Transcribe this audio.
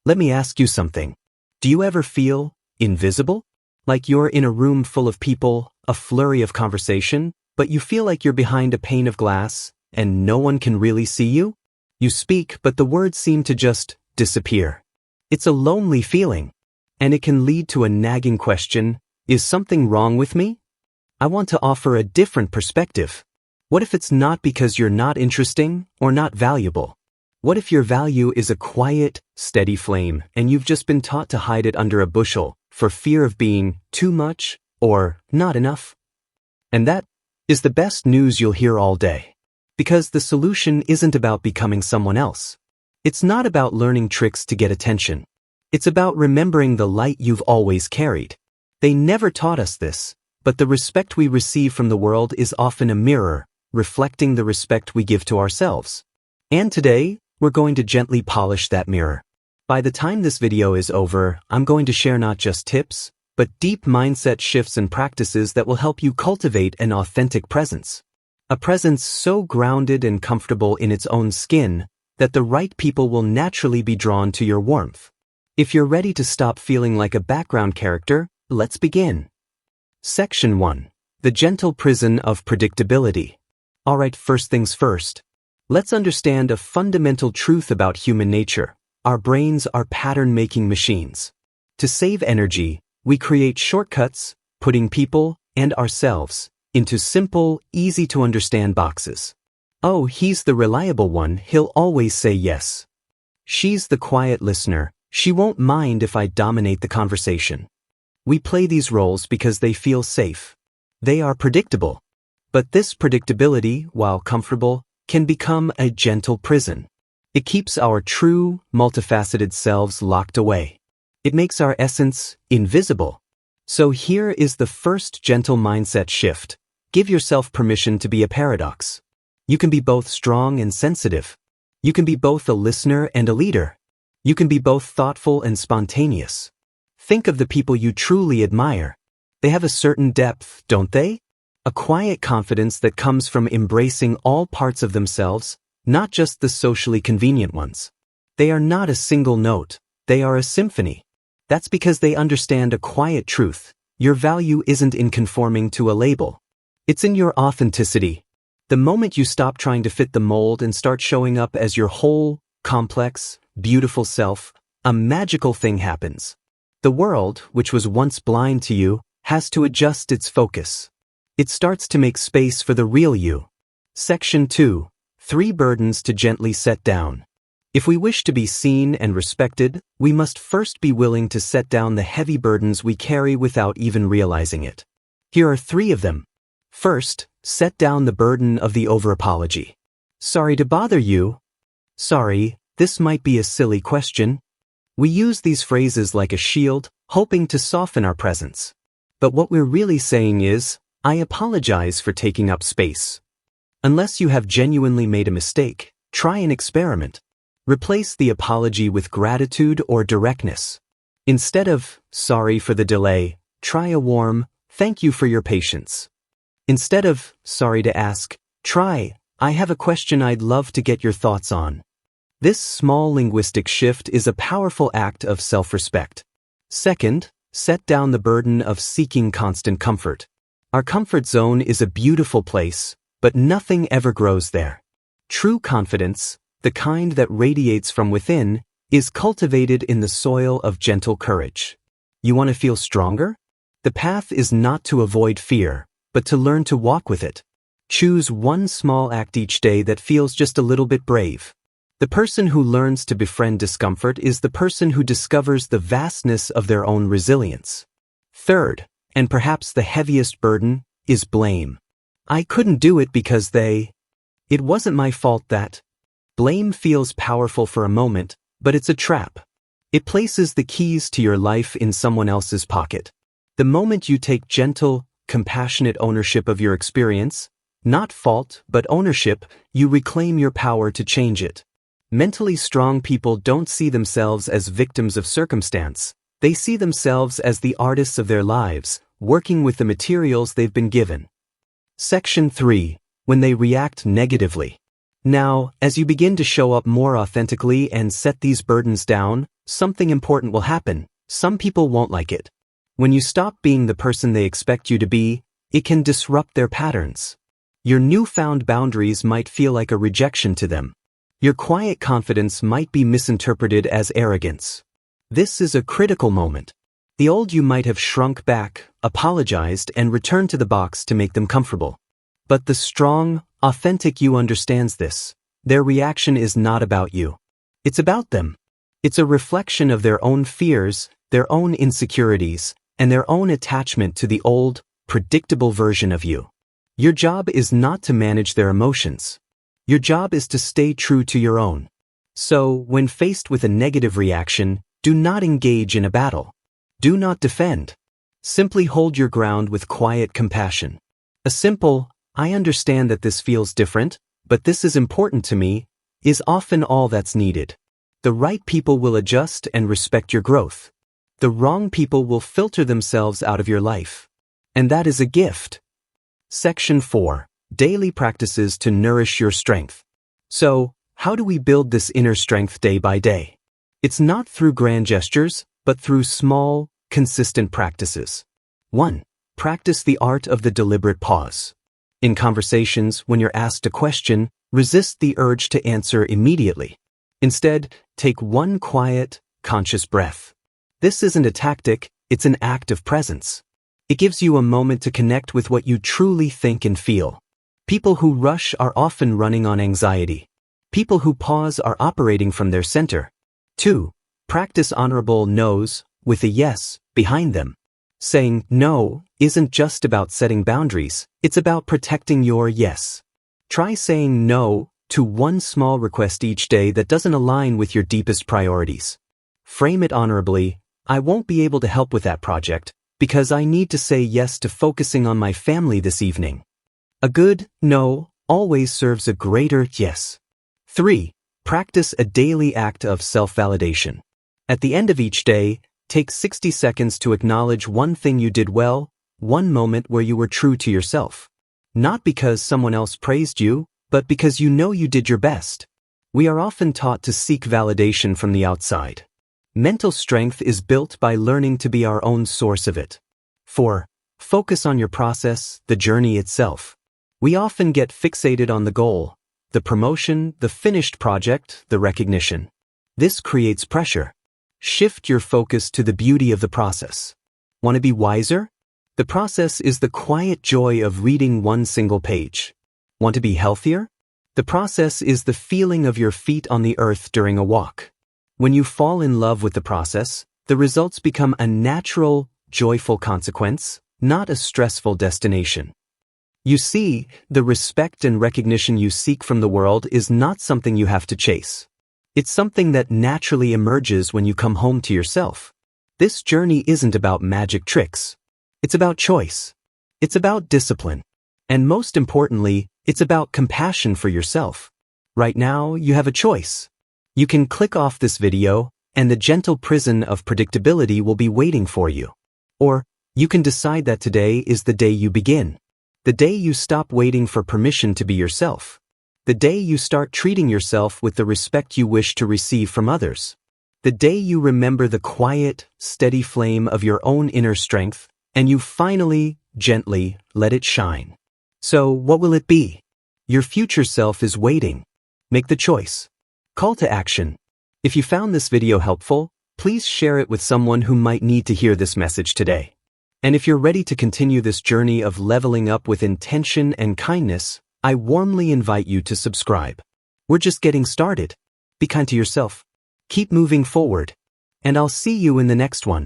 Let me ask you something. Do you ever feel invisible? Like you're in a room full of people, a flurry of conversation, but you feel like you're behind a pane of glass, and no one can really see you? You speak, but the words seem to just disappear. It's a lonely feeling, and it can lead to a nagging question, is something wrong with me? I want to offer a different perspective. What if it's not because you're not interesting or not valuable? What if your value is a quiet, steady flame, and you've just been taught to hide it under a bushel for fear of being too much or not enough? And that is the best news you'll hear all day. Because the solution isn't about becoming someone else. It's not about learning tricks to get attention. It's about remembering the light you've always carried. They never taught us this, but the respect we receive from the world is often a mirror, reflecting the respect we give to ourselves. And today, we're going to gently polish that mirror. By the time this video is over, I'm going to share not just tips, but deep mindset shifts and practices that will help you cultivate an authentic presence. A presence so grounded and comfortable in its own skin that the right people will naturally be drawn to your warmth. If you're ready to stop feeling like a background character, let's begin. Section 1. The Gentle Prison of Predictability. Alright, first things first. Let's understand a fundamental truth about human nature. Our brains are pattern-making machines. To save energy, we create shortcuts, putting people and ourselves into simple, easy-to-understand boxes. Oh, he's the reliable one, he'll always say yes. She's the quiet listener, she won't mind if I dominate the conversation. We play these roles because they feel safe. They are predictable. But this predictability, while comfortable, can become a gentle prison. It keeps our true, multifaceted selves locked away. It makes our essence invisible. So here is the first gentle mindset shift. Give yourself permission to be a paradox. You can be both strong and sensitive. You can be both a listener and a leader. You can be both thoughtful and spontaneous. Think of the people you truly admire. They have a certain depth, don't they? A quiet confidence that comes from embracing all parts of themselves, not just the socially convenient ones. They are not a single note, they are a symphony. That's because they understand a quiet truth. Your value isn't in conforming to a label. It's in your authenticity. The moment you stop trying to fit the mold and start showing up as your whole, complex, beautiful self, a magical thing happens. The world, which was once blind to you, has to adjust its focus. It starts to make space for the real you. Section 2. 3 burdens to gently set down. If we wish to be seen and respected, we must first be willing to set down the heavy burdens we carry without even realizing it. Here are 3 of them. First, set down the burden of the over-apology. Sorry to bother you. Sorry, this might be a silly question. We use these phrases like a shield, hoping to soften our presence. But what we're really saying is, I apologize for taking up space. Unless you have genuinely made a mistake, try an experiment. Replace the apology with gratitude or directness. Instead of, sorry for the delay, try a warm, thank you for your patience. Instead of, sorry to ask, try, I have a question I'd love to get your thoughts on. This small linguistic shift is a powerful act of self-respect. Second, set down the burden of seeking constant comfort. Our comfort zone is a beautiful place, but nothing ever grows there. True confidence, the kind that radiates from within, is cultivated in the soil of gentle courage. You want to feel stronger? The path is not to avoid fear, but to learn to walk with it. Choose one small act each day that feels just a little bit brave. The person who learns to befriend discomfort is the person who discovers the vastness of their own resilience. Third, and perhaps the heaviest burden, is blame. I couldn't do it because it wasn't my fault that. Blame feels powerful for a moment, but it's a trap. It places the keys to your life in someone else's pocket. The moment you take gentle, compassionate ownership of your experience, not fault, but ownership, you reclaim your power to change it. Mentally strong people don't see themselves as victims of circumstance. They see themselves as the artists of their lives, working with the materials they've been given. Section 3. When they react negatively. Now, as you begin to show up more authentically and set these burdens down, something important will happen. Some people won't like it. When you stop being the person they expect you to be, it can disrupt their patterns. Your newfound boundaries might feel like a rejection to them. Your quiet confidence might be misinterpreted as arrogance. This is a critical moment. The old you might have shrunk back, apologized, and returned to the box to make them comfortable. But the strong, authentic you understands this. Their reaction is not about you. It's about them. It's a reflection of their own fears, their own insecurities, and their own attachment to the old, predictable version of you. Your job is not to manage their emotions. Your job is to stay true to your own. So, when faced with a negative reaction, do not engage in a battle. Do not defend. Simply hold your ground with quiet compassion. A simple, "I understand that this feels different, but this is important to me," is often all that's needed. The right people will adjust and respect your growth. The wrong people will filter themselves out of your life. And that is a gift. Section 4. Daily practices to nourish your strength. So, how do we build this inner strength day by day? It's not through grand gestures, but through small, consistent practices. 1. Practice the art of the deliberate pause. In conversations, when you're asked a question, resist the urge to answer immediately. Instead, take one quiet, conscious breath. This isn't a tactic, it's an act of presence. It gives you a moment to connect with what you truly think and feel. People who rush are often running on anxiety. People who pause are operating from their center. 2. Practice honorable no's with a yes behind them. Saying no isn't just about setting boundaries, it's about protecting your yes. Try saying no to one small request each day that doesn't align with your deepest priorities. Frame it honorably. "I won't be able to help with that project because I need to say yes to focusing on my family this evening." A good no always serves a greater yes. 3. Practice a daily act of self-validation. At the end of each day, take 60 seconds to acknowledge one thing you did well, one moment where you were true to yourself. Not because someone else praised you, but because you know you did your best. We are often taught to seek validation from the outside. Mental strength is built by learning to be our own source of it. 4. Focus on your process, the journey itself. We often get fixated on the goal, the promotion, the finished project, the recognition. This creates pressure. Shift your focus to the beauty of the process. Want to be wiser? The process is the quiet joy of reading one single page. Want to be healthier? The process is the feeling of your feet on the earth during a walk. When you fall in love with the process, the results become a natural, joyful consequence, not a stressful destination. You see, the respect and recognition you seek from the world is not something you have to chase. It's something that naturally emerges when you come home to yourself. This journey isn't about magic tricks. It's about choice. It's about discipline. And most importantly, it's about compassion for yourself. Right now, you have a choice. You can click off this video, and the gentle prison of predictability will be waiting for you. Or, you can decide that today is the day you begin. The day you stop waiting for permission to be yourself. The day you start treating yourself with the respect you wish to receive from others. The day you remember the quiet, steady flame of your own inner strength, and you finally, gently, let it shine. So, what will it be? Your future self is waiting. Make the choice. Call to action. If you found this video helpful, please share it with someone who might need to hear this message today. And if you're ready to continue this journey of leveling up with intention and kindness, I warmly invite you to subscribe. We're just getting started. Be kind to yourself. Keep moving forward. And I'll see you in the next one.